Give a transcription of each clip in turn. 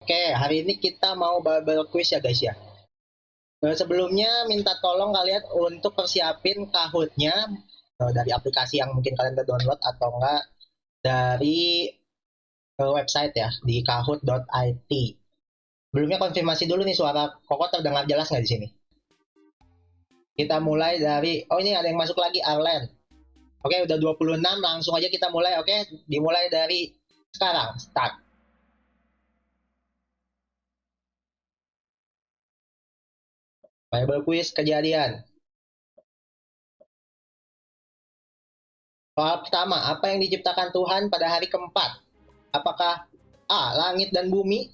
Oke, hari ini kita mau bubble quiz ya guys ya. Sebelumnya minta tolong kalian untuk persiapin Kahoot-nya dari aplikasi yang mungkin kalian udah download atau enggak dari website ya di kahoot.it. Sebelumnya konfirmasi dulu nih, suara Koko terdengar jelas nggak di sini? Kita mulai dari, oh ini ada yang masuk lagi, Arlen. Oke, udah 26, langsung aja kita mulai. Oke, dimulai dari sekarang, start. Bible quiz kejadian. Soal pertama, apa yang diciptakan Tuhan pada hari keempat? Apakah A. Langit dan bumi,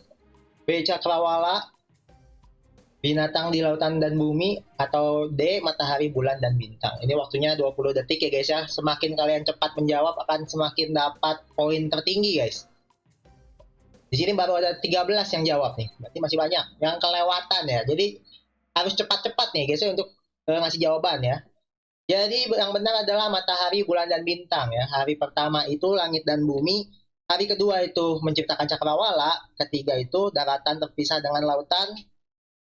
B. Cakrawala, binatang di lautan dan bumi, atau D. Matahari, bulan, dan bintang? Ini waktunya 20 detik ya guys ya. Semakin kalian cepat menjawab akan semakin dapat poin tertinggi guys. Di sini baru ada 13 yang jawab nih. Berarti masih banyak yang kelewatan ya. Jadi harus cepat-cepat nih guys ya untuk ngasih jawaban ya. Jadi yang benar adalah matahari, bulan, dan bintang ya. Hari pertama itu langit dan bumi, hari kedua itu menciptakan cakrawala, ketiga itu daratan terpisah dengan lautan,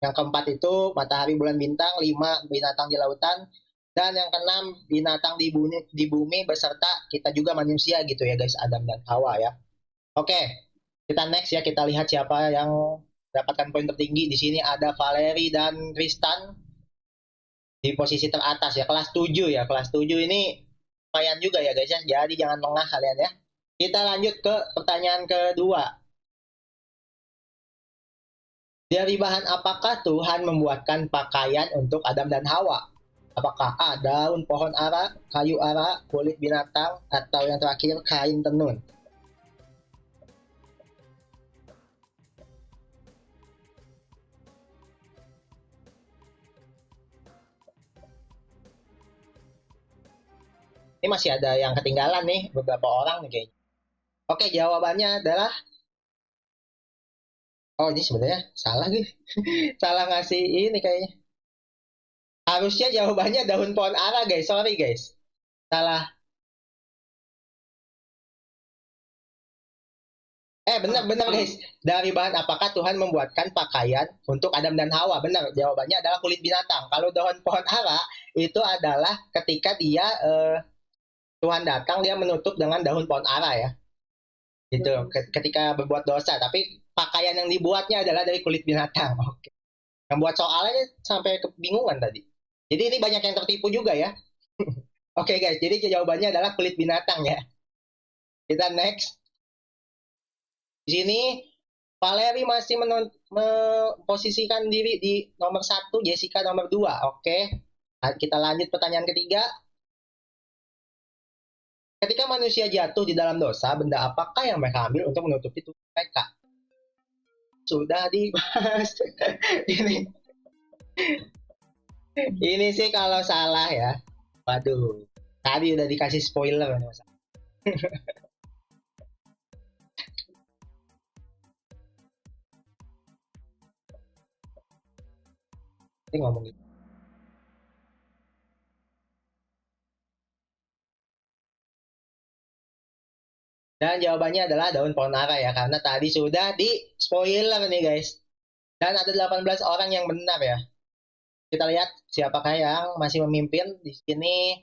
yang keempat itu matahari, bulan, bintang, 5 binatang di lautan, dan yang keenam binatang di bumi beserta kita juga manusia gitu ya guys, Adam dan Hawa ya. Oke, kita next ya, kita lihat siapa yang dapatkan poin tertinggi. Di sini ada Valeri dan Tristan di posisi teratas ya, kelas 7 ya. Kelas 7 ini lumayan juga ya guys ya, jadi jangan lengah kalian ya. Kita lanjut ke pertanyaan kedua. Dari bahan apakah Tuhan membuatkan pakaian untuk Adam dan Hawa? Apakah A. daun pohon ara, kayu ara, kulit binatang, atau yang terakhir kain tenun? Ini masih ada yang ketinggalan nih, beberapa orang nih kayaknya. Oke, jawabannya adalah, oh ini sebenarnya salah nih. Salah ngasih ini kayaknya. Harusnya jawabannya daun pohon ara guys, sorry guys. Salah. Benar-benar guys. Dari bahan apakah Tuhan membuatkan pakaian untuk Adam dan Hawa? Benar, jawabannya adalah kulit binatang. Kalau daun pohon ara itu adalah ketika dia Tuhan datang, dia menutup dengan daun pohon ara ya. Gitu, ketika berbuat dosa. Tapi pakaian yang dibuatnya adalah dari kulit binatang. Oke. Yang buat soalnya sampai kebingungan tadi. Jadi ini banyak yang tertipu juga ya. Oke guys, jadi jawabannya adalah kulit binatang ya. Kita next. Di sini Valeri masih memposisikan diri di nomor 1, Jessica nomor 2. Oke. Kita lanjut pertanyaan ketiga. Ketika manusia jatuh di dalam dosa, benda apakah yang mereka ambil untuk menutupi tubuh mereka? Sudah dibahas. Ini sih kalau salah ya. Waduh. Tadi udah dikasih spoiler. Ini ngomong gitu. Dan jawabannya adalah daun pohon ara ya, karena tadi sudah di spoiler nih guys. Dan ada 18 orang yang benar ya. Kita lihat siapakah yang masih memimpin. Di sini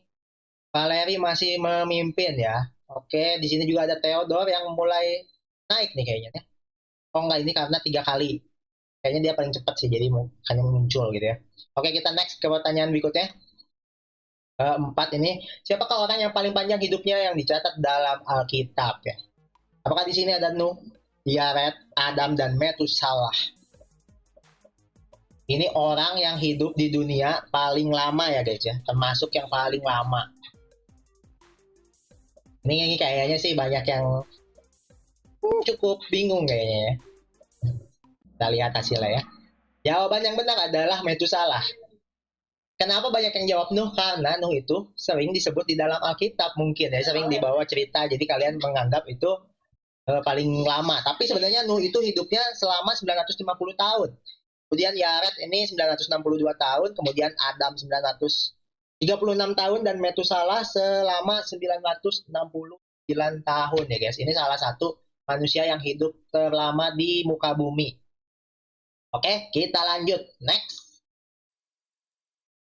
Valeri masih memimpin ya. Oke, di sini juga ada Theodore yang mulai naik nih kayaknya. Oh enggak, ini karena 3 kali. Kayaknya dia paling cepat sih, jadi hanya muncul gitu ya. Oke, kita next ke pertanyaan berikutnya. 4 ini, siapakah orang yang paling panjang hidupnya yang dicatat dalam Alkitab ya? Apakah di sini ada Nuh, Yared, Adam, dan Metusalah? Ini orang yang hidup di dunia paling lama ya guys ya, termasuk yang paling lama. Ini kayaknya sih banyak yang cukup bingung kayaknya ya. Kita lihat hasilnya ya. Jawaban yang benar adalah Metusalah. Kenapa banyak yang jawab Nuh? Karena Nuh itu sering disebut di dalam Alkitab mungkin ya, sering dibawa cerita. Jadi kalian menganggap itu paling lama. Tapi sebenarnya Nuh itu hidupnya selama 950 tahun. Kemudian Yared ini 962 tahun, kemudian Adam 936 tahun, dan Metusalah selama 969 tahun ya guys. Ini salah satu manusia yang hidup terlama di muka bumi. Oke, kita lanjut. Next.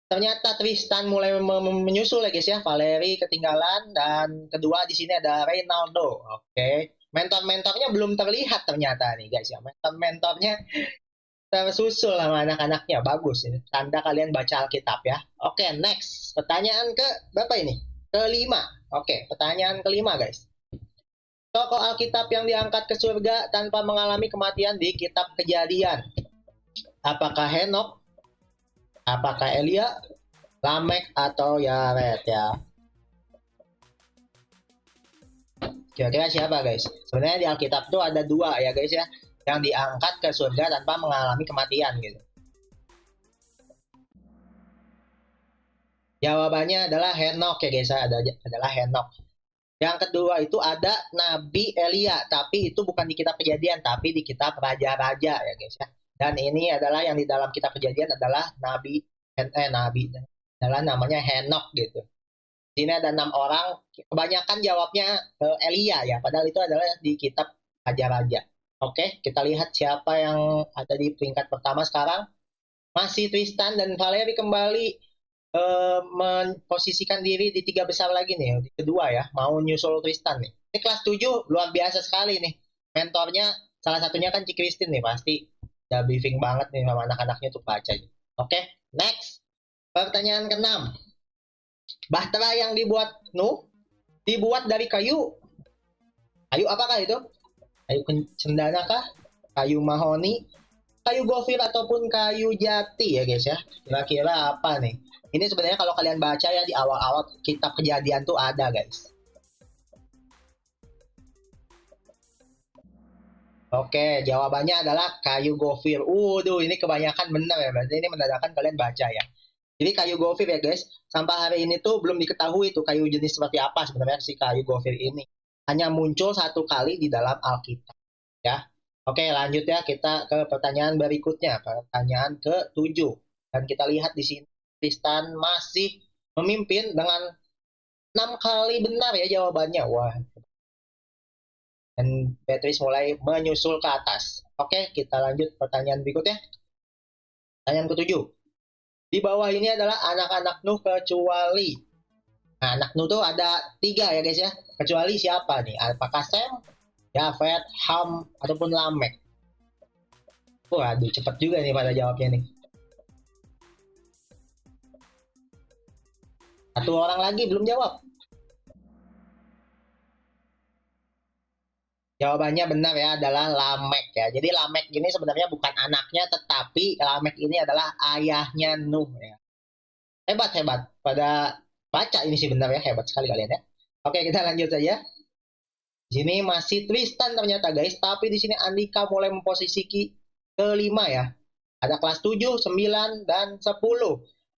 Ternyata Tristan mulai menyusul ya guys ya. Valeri ketinggalan dan kedua di sini ada Reynaldo. Oke. Mentor-mentornya belum terlihat ternyata nih guys ya. Mentor-mentornya tersusul sama anak-anaknya. Bagus ini. Tanda kalian baca Alkitab ya. Oke, next. Pertanyaan ke berapa ini? Kelima. Oke, pertanyaan kelima guys. Tokoh Alkitab yang diangkat ke surga tanpa mengalami kematian di kitab Kejadian. Apakah Henok? Apakah Elia, Lamek, atau Yared ya? Kira-kira siapa guys? Sebenarnya di Alkitab tuh ada dua ya guys ya, yang diangkat ke surga tanpa mengalami kematian gitu. Jawabannya adalah Henok ya guys, adalah Henok. Yang kedua itu ada Nabi Elia, tapi itu bukan di kitab Kejadian, tapi di kitab Raja-Raja ya guys ya. Dan ini adalah yang di dalam kitab Kejadian adalah Nabi adalah namanya Henok gitu. Di sini ada 6 orang, kebanyakan jawabnya Elia ya, padahal itu adalah di kitab Raja-Raja. Oke, kita lihat siapa yang ada di peringkat pertama sekarang. Masih Tristan dan Valeri kembali memposisikan diri di 3 besar lagi nih, di kedua ya, mau nyusul Tristan nih. Ini kelas 7 luar biasa sekali nih. Mentornya salah satunya kan Ci Christine nih, pasti udah briefing banget nih sama anak-anaknya tuh baca. Oke, next. Pertanyaan ke-6. Bahtera yang dibuat Nuh dibuat dari kayu. Kayu apakah itu? Kayu cendana kah? Kayu mahoni? Kayu gofir ataupun kayu jati ya guys ya. Kira-kira apa nih? Ini sebenarnya kalau kalian baca ya di awal-awal kitab Kejadian tuh ada guys. Oke, jawabannya adalah kayu gofir. Ini kebanyakan benar ya. Berarti ini menandakan kalian baca ya. Jadi kayu gofir ya guys. Sampai hari ini tuh belum diketahui tuh kayu jenis seperti apa sebenarnya si kayu gofir ini. Hanya muncul 1 kali di dalam Alkitab ya. Oke, lanjut ya kita ke pertanyaan berikutnya. Pertanyaan ke-7. Dan kita lihat di sini Tristan masih memimpin dengan 6 kali benar ya jawabannya. Wah. Dan Beatrice mulai menyusul ke atas. Oke, kita lanjut pertanyaan berikutnya. Pertanyaan ke-7. Di bawah ini adalah anak-anak Nuh kecuali. Nah, anak Nuh tuh ada 3 ya guys ya. Kecuali siapa nih? Apakah Sem, Yafet, Ham, ataupun Lamek? Waduh, cepat juga nih pada jawabnya nih. 1 orang lagi belum jawab. Jawabannya benar ya, adalah Lamek ya. Jadi Lamek ini sebenarnya bukan anaknya, tetapi Lamek ini adalah ayahnya Nuh ya. Hebat. Pada baca ini sih benar ya, hebat sekali kalian ya. Oke, kita lanjut saja. Di sini masih Tristan ternyata guys, tapi di sini Andika mulai memposisi ke-5 ya. Ada kelas 7, 9, dan 10.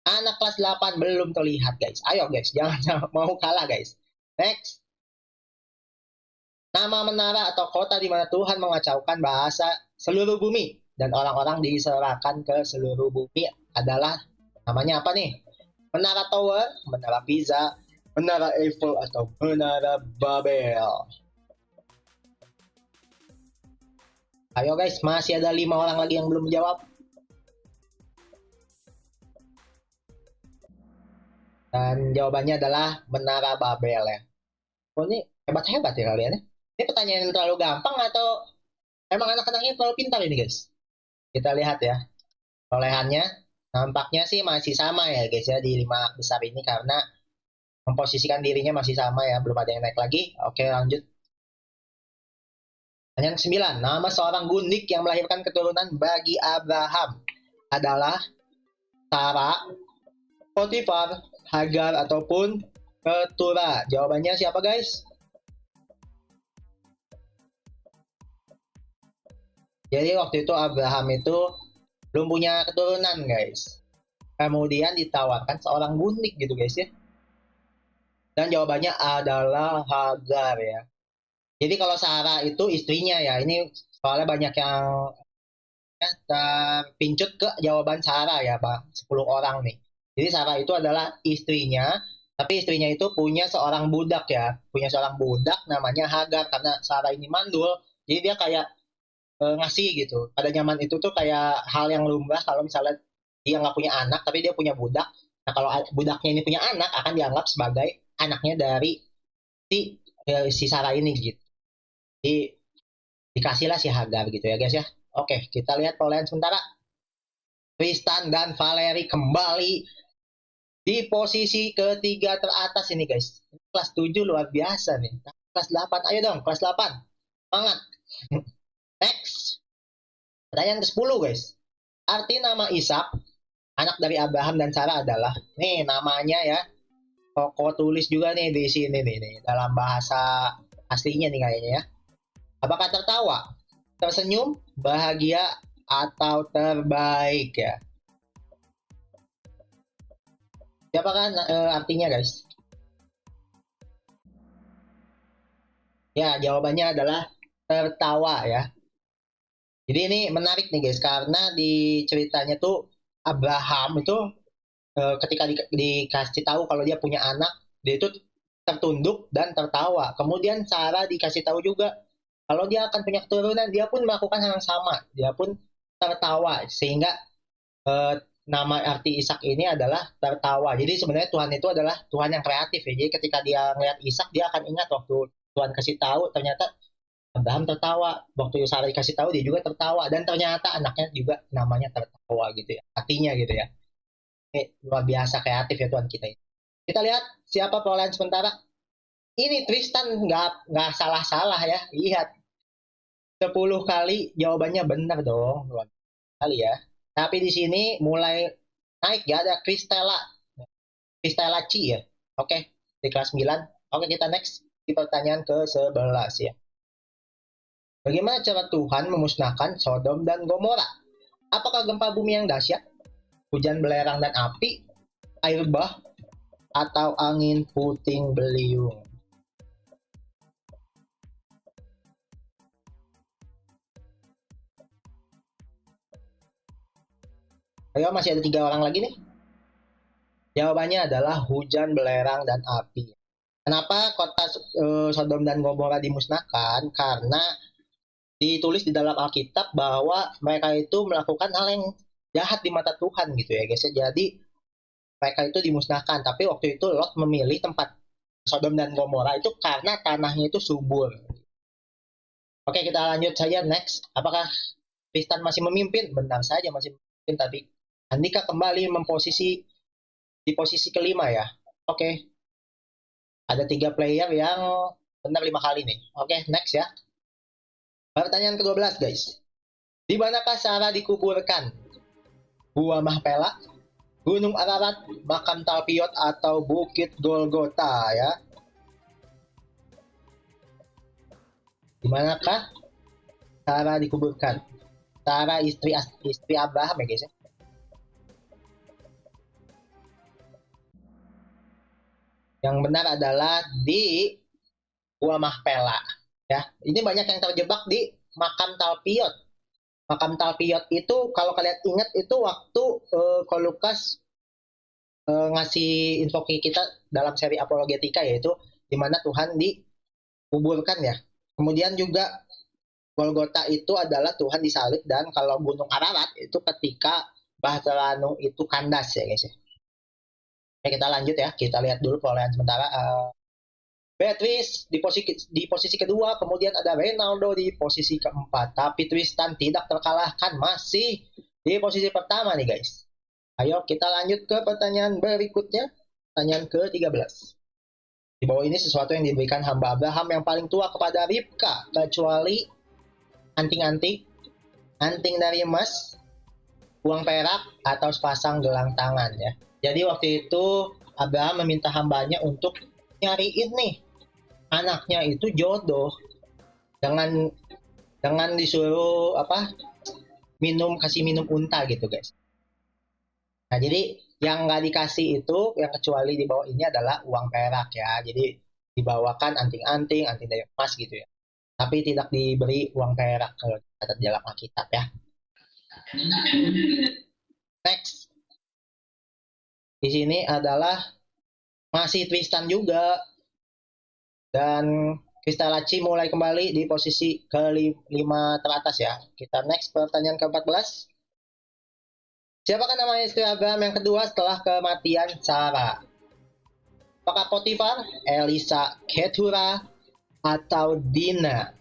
Anak kelas 8 belum terlihat guys. Ayo guys, jangan mau kalah guys. Next. Nama menara atau kota di mana Tuhan mengacaukan bahasa seluruh bumi dan orang-orang diserahkan ke seluruh bumi adalah namanya apa nih? Menara Tower, Menara Pisa, Menara Eiffel, atau Menara Babel. Ayo guys, masih ada 5 orang lagi yang belum menjawab. Dan jawabannya adalah Menara Babel ya. Oh, ini hebat-hebat ya kalian ya. Ini pertanyaan yang terlalu gampang atau emang anak-anaknya terlalu pintar ini guys? Kita lihat ya. Perolehannya nampaknya sih masih sama ya guys ya di 5 besar ini karena memposisikan dirinya masih sama ya, belum ada yang naik lagi. Oke, lanjut. Pertanyaan 9. Nama seorang gundik yang melahirkan keturunan bagi Abraham adalah Sarah, Potifar, Hagar, ataupun Ketura. Jawabannya siapa guys? Jadi waktu itu Abraham itu belum punya keturunan guys. Kemudian ditawarkan seorang gundik gitu guys ya. Dan jawabannya adalah Hagar ya. Jadi kalau Sarah itu istrinya ya. Ini soalnya banyak yang terpincut ke jawaban Sarah ya Pak. 10 orang nih. Jadi Sarah itu adalah istrinya. Tapi istrinya itu punya seorang budak ya. Punya seorang budak namanya Hagar. Karena Sarah ini mandul. Jadi dia kayak ngasih gitu. Pada zaman itu tuh kayak hal yang lumrah kalau misalnya dia nggak punya anak tapi dia punya budak. Nah kalau budaknya ini punya anak akan dianggap sebagai anaknya dari si Sarah ini gitu. Jadi dikasihlah si Hagar gitu ya guys ya. Oke, kita lihat perolehan sementara. Tristan dan Valerie kembali di posisi ketiga teratas ini guys. Kelas 7 luar biasa nih. Kelas 8, ayo dong kelas 8. Semangat. Next. Pertanyaan ke-10 guys. Arti nama Ishak, anak dari Abraham dan Sarah adalah, nih namanya ya, Koko tulis juga nih di sini nih, dalam bahasa aslinya nih kayaknya ya. Apakah tertawa, tersenyum, bahagia, atau terbaik ya? Siapakah artinya guys? Ya, jawabannya adalah tertawa ya. Jadi ini menarik nih guys, karena di ceritanya tuh Abraham itu ketika dikasih tahu kalau dia punya anak, dia itu tertunduk dan tertawa. Kemudian Sarah dikasih tahu juga kalau dia akan punya keturunan, dia pun melakukan hal yang sama, dia pun tertawa. Sehingga eh, nama arti Ishak ini adalah tertawa. Jadi sebenarnya Tuhan itu adalah Tuhan yang kreatif ya. Jadi ketika dia melihat Ishak, dia akan ingat waktu Tuhan kasih tahu, ternyata Abraham tertawa. Waktu Sarah dikasih tahu, dia juga tertawa. Dan ternyata anaknya juga namanya tertawa gitu ya. Artinya gitu ya. Luar biasa kreatif ya Tuhan kita ini. Kita lihat siapa perolehan sementara. Ini Tristan nggak salah-salah ya. Lihat 10 kali jawabannya benar dong. Luar kali ya. Tapi di sini mulai naik ya, ada Kristella. Kristella Ci ya. Oke, di kelas 9. Oke, kita next di pertanyaan ke-11 ya. Bagaimana cara Tuhan memusnahkan Sodom dan Gomora? Apakah gempa bumi yang dahsyat, hujan belerang dan api, air bah, atau angin puting beliung? Ayo, masih ada 3 orang lagi nih. Jawabannya adalah hujan, belerang, dan api. Kenapa kota Sodom dan Gomora dimusnahkan? Karena ditulis di dalam Alkitab bahwa mereka itu melakukan hal yang jahat di mata Tuhan gitu ya guys. Jadi mereka itu dimusnahkan. Tapi waktu itu Lot memilih tempat Sodom dan Gomora itu karena tanahnya itu subur. Oke, kita lanjut saja next. Apakah Tristan masih memimpin? Benar saja masih memimpin tadi. Andika kembali di posisi kelima ya. Oke, ada 3 player yang benar 5 kali nih. Oke, next ya. Pertanyaan ke-12 guys. Di manakah Sarah dikuburkan? Gua Mahpela, Gunung Ararat, Makam Talpiot, atau Bukit Golgota ya? Di manakah Sarah dikuburkan? Sarah istri Abraham ya guys ya. Yang benar adalah di Gua Mahpela ya. Ini banyak yang terjebak di Makam Talpiot. Makam Talpiot itu kalau kalian ingat itu waktu Lukas ngasih info ke kita dalam seri apologetika, yaitu di mana Tuhan dikuburkan ya. Kemudian juga Golgota itu adalah Tuhan disalib, dan kalau Gunung Ararat itu ketika Bahtera itu kandas ya guys ya. Oke, kita lanjut ya. Kita lihat dulu perolehan sementara. Beatrice di posisi kedua, kemudian ada Ronaldo di posisi keempat. Tapi Tristan tidak terkalahkan, masih di posisi pertama nih guys. Ayo kita lanjut ke pertanyaan berikutnya. Pertanyaan ke-13. Di bawah ini sesuatu yang diberikan hamba Abraham yang paling tua kepada Ribka, kecuali anting-anting, anting dari emas, uang perak, atau sepasang gelang tangan ya. Jadi waktu itu Abraham meminta hambanya untuk nyariin nih anaknya itu jodoh, dengan disuruh kasih minum unta gitu guys. Nah jadi yang nggak dikasih itu, yang kecuali di bawah ini adalah uang perak ya. Jadi dibawakan anting-anting, anting dari emas gitu ya. Tapi tidak diberi uang perak kalau catat dalam Alkitab ya. Next. Di sini adalah masih Tristan juga. Dan Kristalaci mulai kembali di posisi ke-5 teratas ya. Kita next pertanyaan ke-14. Siapakah nama istri Abraham yang kedua setelah kematian Sarah? Apakah Potifar, Elisa, Ketura, atau Dina?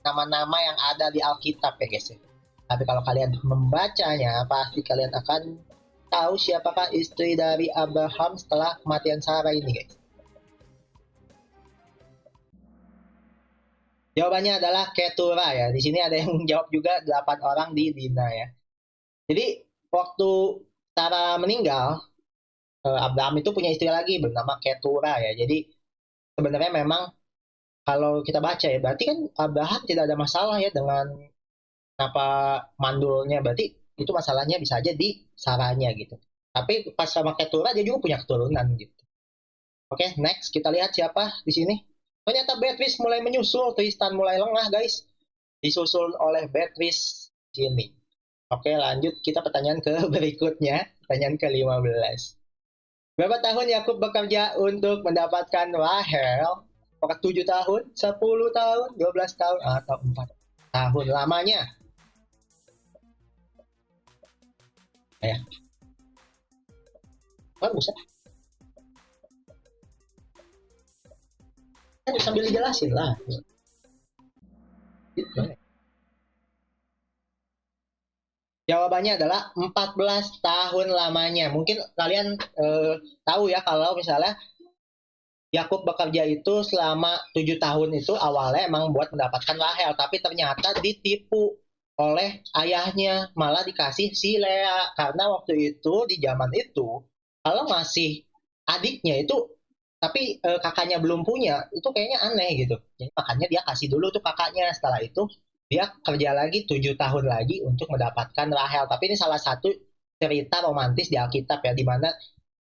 Nama-nama yang ada di Alkitab ya guys ya. Tapi kalau kalian membacanya, pasti kalian akan tahu siapakah istri dari Abraham setelah kematian Sarah ini guys. Jawabannya adalah Ketura ya. Di sini ada yang jawab juga 8 orang di Dina ya. Jadi waktu Sarah meninggal, Abraham itu punya istri lagi bernama Ketura ya. Jadi sebenarnya memang kalau kita baca ya, berarti kan Abraham tidak ada masalah ya dengan apa mandulnya. Berarti itu masalahnya bisa aja di Sarahnya gitu. Tapi pas sama Ketura dia juga punya keturunan gitu. Oke, next kita lihat siapa di sini. Ternyata Beatrice mulai menyusul, Tristan mulai lengah guys. Disusul oleh Beatrice sini. Oke, lanjut kita pertanyaan ke berikutnya, pertanyaan ke-15. Berapa tahun Yakub bekerja untuk mendapatkan Rahel? Apakah 7 tahun, 10 tahun, 12 tahun, atau 4 tahun lamanya? Ya. Bagus ya. Kan sambil dijelasin lah. Jawabannya adalah 14 tahun lamanya. Mungkin kalian tahu ya kalau misalnya Yakub bekerja itu selama 7 tahun itu awalnya emang buat mendapatkan Rahel, tapi ternyata ditipu oleh ayahnya, malah dikasih si Lea. Karena waktu itu di zaman itu kalau masih adiknya itu tapi kakaknya belum punya, itu kayaknya aneh gitu. Jadi makanya dia kasih dulu tuh kakaknya. Setelah itu dia kerja lagi 7 tahun lagi untuk mendapatkan Rahel. Tapi ini salah satu cerita romantis di Alkitab ya, di mana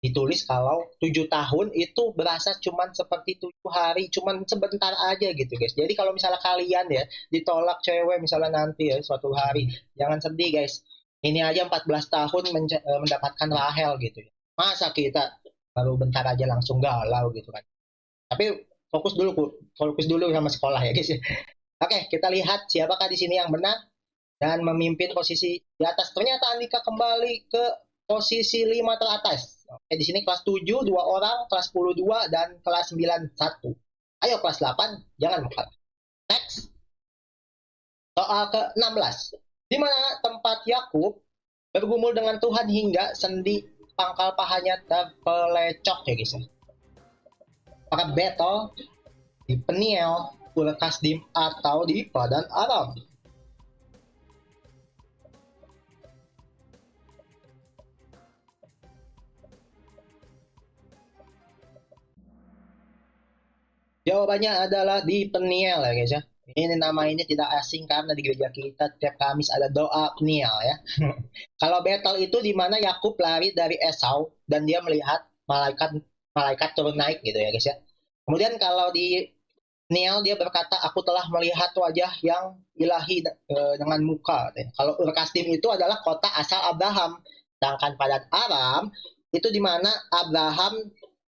ditulis kalau 7 tahun itu berasa cuman seperti 7 hari, cuman sebentar aja gitu guys. Jadi kalau misalnya kalian ya ditolak cewek misalnya nanti ya suatu hari, jangan sedih guys. Ini aja 14 tahun mendapatkan Rahel gitu ya. Masa kita baru bentar aja langsung galau gitu kan. Tapi fokus dulu sama sekolah ya guys. Oke, kita lihat siapakah di sini yang benar dan memimpin posisi di atas. Ternyata Andika kembali ke posisi 5 teratas. Oke, di sini kelas 7 2 orang, kelas 10 2 dan kelas 9 1. Ayo kelas 8, jangan mengalah. Next. Soal ke-16. Di mana tempat Yakub bergumul dengan Tuhan hingga sendi pangkal pahanya terpelecok ya guys. Apakah Betel, di Peniel, Ur-Kasdim, atau di Padan Aram? Jawabannya adalah di Peniel ya guys ya. Ini nama ini tidak asing karena di gereja kita tiap Kamis ada doa Peniel ya. Kalau Betel itu di mana Yakub lari dari Esau dan dia melihat malaikat turun naik gitu ya guys ya. Kemudian kalau di Peniel dia berkata aku telah melihat wajah yang ilahi dengan muka. Kalau Ur-Kasdim itu adalah kota asal Abraham. Sedangkan Padan Aram itu di mana Abraham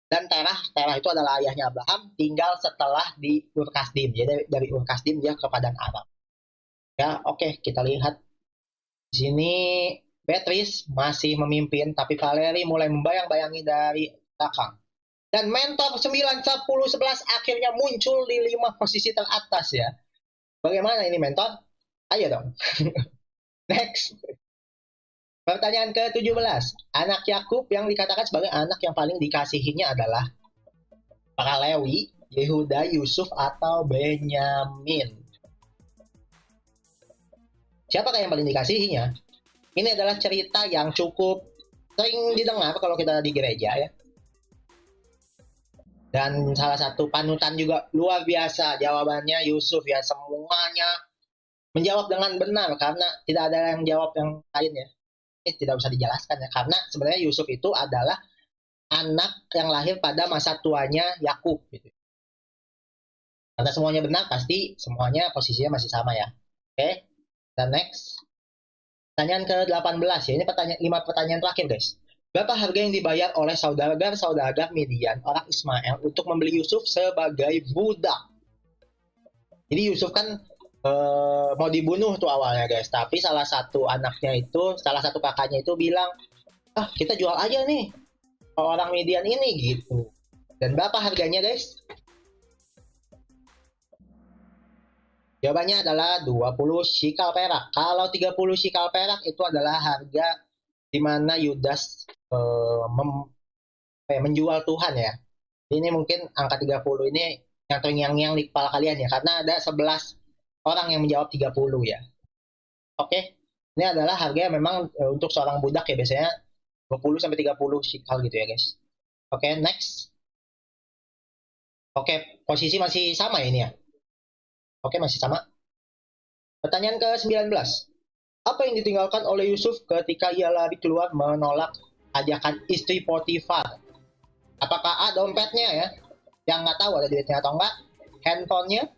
dan Terah itu adalah ayahnya Abraham, tinggal setelah di Ur-Kasdim. Jadi dari Ur-Kasdim dia ke Padan Aram. Ya, oke, kita lihat di sini Beatrice masih memimpin, tapi Valerie mulai membayang-bayangi dari belakang. Dan mentor 9, 10, 11 akhirnya muncul di 5 posisi teratas ya. Bagaimana ini mentor? Ayo dong. Next. Pertanyaan ke-17. Anak Yakub yang dikatakan sebagai anak yang paling dikasihinya adalah para Lewi, Yehuda, Yusuf, atau Benyamin. Siapakah yang paling dikasihinya? Ini adalah cerita yang cukup sering didengar kalau kita di gereja ya. Dan salah satu panutan juga luar biasa jawabannya Yusuf ya. Semuanya menjawab dengan benar karena tidak ada yang jawab yang lain ya. Ini tidak usah dijelaskan ya, karena sebenarnya Yusuf itu adalah anak yang lahir pada masa tuanya Yakub gitu. Karena semuanya benar, pasti semuanya posisinya masih sama ya. Oke, dan next. Pertanyaan ke-18 ya, ini 5 pertanyaan terakhir guys. Berapa harga yang dibayar oleh saudagar Midian, orang Ismail, untuk membeli Yusuf sebagai budak? Jadi Yusuf kan mau dibunuh tuh awalnya guys, tapi salah satu kakaknya itu bilang, kita jual aja nih ke orang Midian ini gitu. Dan berapa harganya guys? Jawabannya adalah 20 shikal perak. Kalau 30 shikal perak itu adalah harga di mana Yudas menjual Tuhan ya. Ini mungkin angka 30 ini yang terngiang-ngiang di kepala kalian ya, karena ada 11 orang yang menjawab 30 ya. Oke, ini adalah harga yang memang untuk seorang budak ya, biasanya 20 sampai 30 shikal gitu ya guys. Oke, next. Oke, posisi masih sama ya ini ya. Oke, masih sama. Pertanyaan ke-19. Apa yang ditinggalkan oleh Yusuf ketika ia lari keluar menolak ajakan istri Potifar? Apakah A, dompetnya ya, yang nggak tahu ada duitnya atau enggak, handphonenya,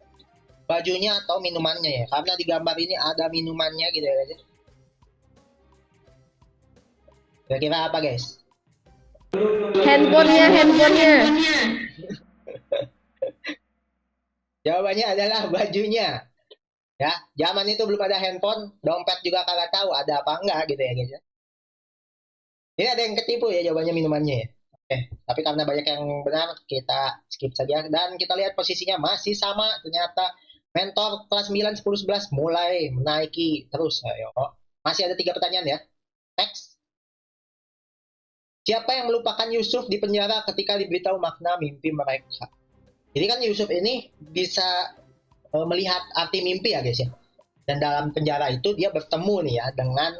bajunya, atau minumannya ya? Karena di gambar ini ada minumannya gitu ya guys. Kira-kira apa guys? Handphonenya. Jawabannya adalah bajunya. Ya, zaman itu belum ada handphone, dompet juga kagak tahu ada apa enggak gitu ya guys. Ini ada yang ketipu ya jawabannya minumannya ya. Oke, tapi karena banyak yang benar, kita skip saja. Dan kita lihat posisinya masih sama. Ternyata mentor kelas 9, 10, 11 mulai menaiki terus. Ayo. Masih ada 3 pertanyaan ya. Next. Siapa yang melupakan Yusuf di penjara ketika diberitahu makna mimpi mereka? Jadi kan Yusuf ini bisa melihat arti mimpi ya guys ya. Dan dalam penjara itu dia bertemu nih ya dengan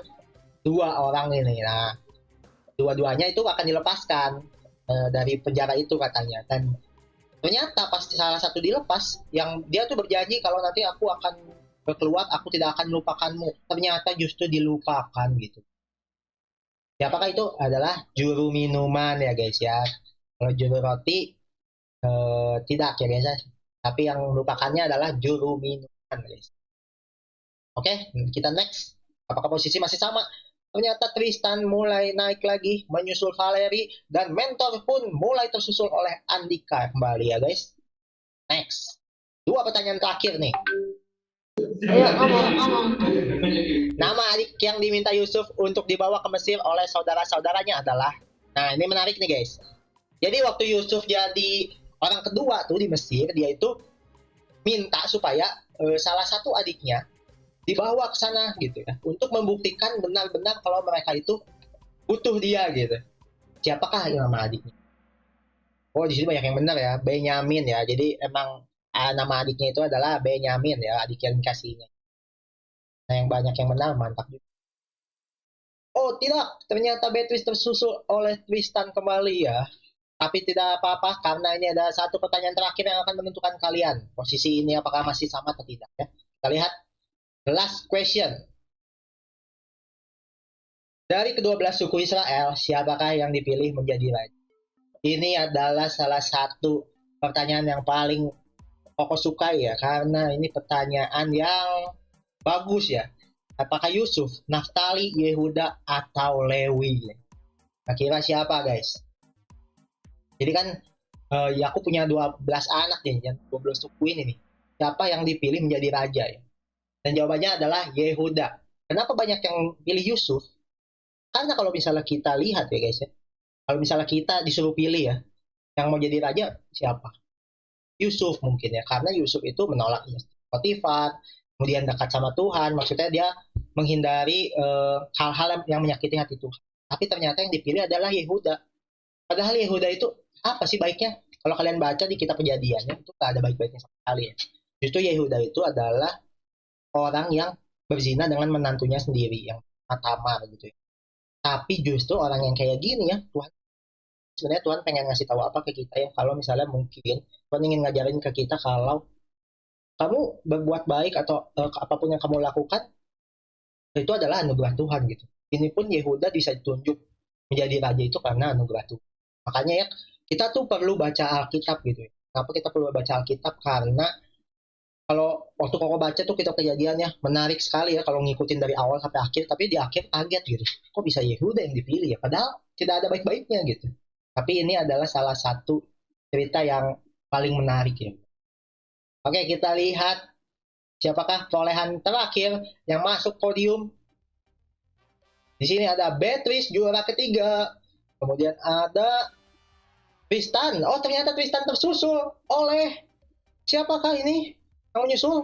2 orang ini. Nah, dua-duanya itu akan dilepaskan dari penjara itu katanya. Dan ternyata pas salah satu dilepas, yang dia tuh berjanji kalau nanti aku akan keluar, aku tidak akan melupakanmu. Ternyata justru dilupakan gitu. Siapakah itu? Adalah juru minuman ya guys ya. Kalau juru roti tidak ya guys ya. Tapi yang melupakannya adalah juru minuman guys. Oke, kita next. Apakah posisi masih sama? Ternyata Tristan mulai naik lagi, menyusul Valeri, dan mentor pun mulai tersusul oleh Andika kembali ya guys. Next. 2 pertanyaan terakhir nih. Ayo ngomong. Nama adik yang diminta Yusuf untuk dibawa ke Mesir oleh saudara-saudaranya adalah, nah ini menarik nih guys. Jadi waktu Yusuf jadi orang kedua tuh di Mesir, dia itu minta supaya salah satu adiknya dibawa ke sana gitu ya, untuk membuktikan benar-benar kalau mereka itu butuh dia gitu. Siapakah nama adiknya? Oh, di sini banyak yang benar ya, Benyamin ya. Jadi emang nama adiknya itu adalah Benyamin ya, adik yang dikasihnya. Nah, yang banyak yang benar, mantap juga. Oh tidak, ternyata Beatrice tersusul oleh Tristan kembali ya. Tapi tidak apa-apa, karena ini ada satu pertanyaan terakhir yang akan menentukan kalian. Posisi ini apakah masih sama atau tidak ya. Kita lihat. The last question. Dari ke-12 suku Israel, siapakah yang dipilih menjadi raja? Ini adalah salah satu pertanyaan yang paling Koko sukai ya, karena ini pertanyaan yang bagus ya. Apakah Yusuf, Naftali, Yehuda, atau Lewi? Kira-kira siapa guys? Jadi kan Yakub punya 12 anak nih, yang 12 suku ini nih. Siapa yang dipilih menjadi raja ya? Dan jawabannya adalah Yehuda. Kenapa banyak yang pilih Yusuf? Karena kalau misalnya kita lihat ya guys ya, kalau misalnya kita disuruh pilih ya, yang mau jadi raja siapa? Yusuf mungkin ya, karena Yusuf itu menolak Potifar, kemudian dekat sama Tuhan, maksudnya dia menghindari hal-hal yang menyakiti hati Tuhan. Tapi ternyata yang dipilih adalah Yehuda. Padahal Yehuda itu apa sih baiknya? Kalau kalian baca di kitab Kejadiannya itu gak ada baik-baiknya sama sekali ya. Justru Yehuda itu adalah orang yang berzina dengan menantunya sendiri, yang Tamar gitu ya. Tapi justru orang yang kayak gini ya, sebenarnya Tuhan pengen ngasih tahu apa ke kita ya, kalau misalnya mungkin Tuhan ingin ngajarin ke kita kalau kamu berbuat baik atau apapun yang kamu lakukan itu adalah anugerah Tuhan gitu. Ini pun Yehuda bisa ditunjuk menjadi raja itu karena anugerah Tuhan. Makanya ya kita tuh perlu baca Alkitab gitu ya. Kenapa kita perlu baca Alkitab? Karena kalau waktu Koko baca tuh kita kejadiannya menarik sekali ya kalau ngikutin dari awal sampai akhir, tapi di akhir kaget gitu. Kok bisa Yehuda yang dipilih ya? Padahal tidak ada baik-baiknya gitu. Tapi ini adalah salah satu cerita yang paling menarik ya. Oke, kita lihat siapakah perolehan terakhir yang masuk podium. Di sini ada Beatrice juara ketiga. Kemudian ada Tristan. Oh, ternyata Tristan tersusul oleh siapakah ini? Yang menyusul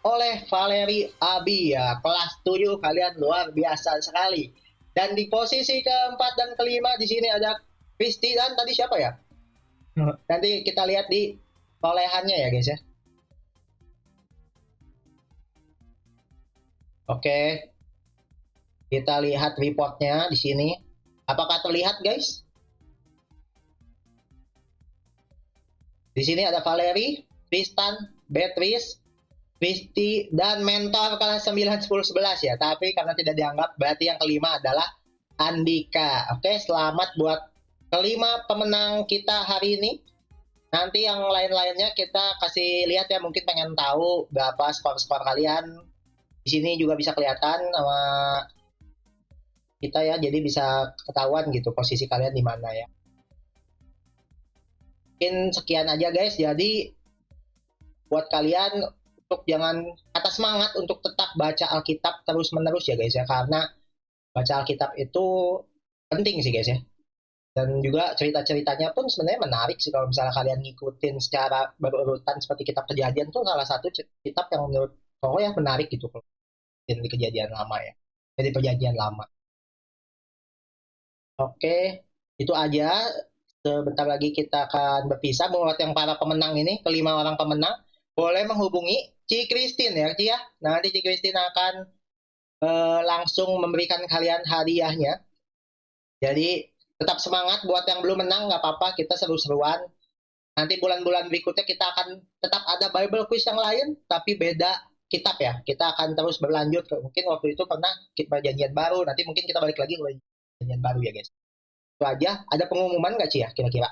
oleh Valeri Abi ya. Kelas 7 kalian luar biasa sekali. Dan di posisi keempat dan kelima di sini ada Kristi dan tadi siapa ya? Nanti kita lihat di perolehannya ya guys ya. Oke. Kita lihat reportnya di sini. Apakah terlihat guys? Di sini ada Valeri, Tristan, Beatrice, Kristi, dan mentor kelas 9, 10, 11 ya. Tapi karena tidak dianggap, berarti yang kelima adalah Andika. Oke, selamat buat kelima pemenang kita hari ini. Nanti yang lain-lainnya kita kasih lihat ya, mungkin pengen tahu berapa skor-skor kalian. Di sini juga bisa kelihatan sama kita ya, jadi bisa ketahuan gitu posisi kalian di mana ya. Mungkin sekian aja guys, jadi buat kalian untuk jangan kata semangat untuk tetap baca Alkitab terus-menerus ya guys ya, karena baca Alkitab itu penting sih guys ya. Dan juga cerita-ceritanya pun sebenarnya menarik sih kalau misalnya kalian ngikutin secara berurutan seperti kitab Kejadian tuh salah satu kitab yang menurut saya menarik gitu di Kejadian lama ya. Jadi Perjanjian lama. Oke, itu aja. Sebentar lagi kita akan berpisah. Buat yang para pemenang ini, kelima orang pemenang, boleh menghubungi Ci Christine ya, Ci ya. Nanti Ci Christine akan langsung memberikan kalian hadiahnya. Jadi tetap semangat buat yang belum menang, nggak apa-apa, kita seru-seruan. Nanti bulan-bulan berikutnya kita akan tetap ada Bible quiz yang lain, tapi beda kitab ya. Kita akan terus berlanjut. Mungkin waktu itu pernah kita Perjanjian Baru, nanti mungkin kita balik lagi ke Perjanjian Baru ya guys. Itu aja. Ada pengumuman nggak Ci ya kira-kira?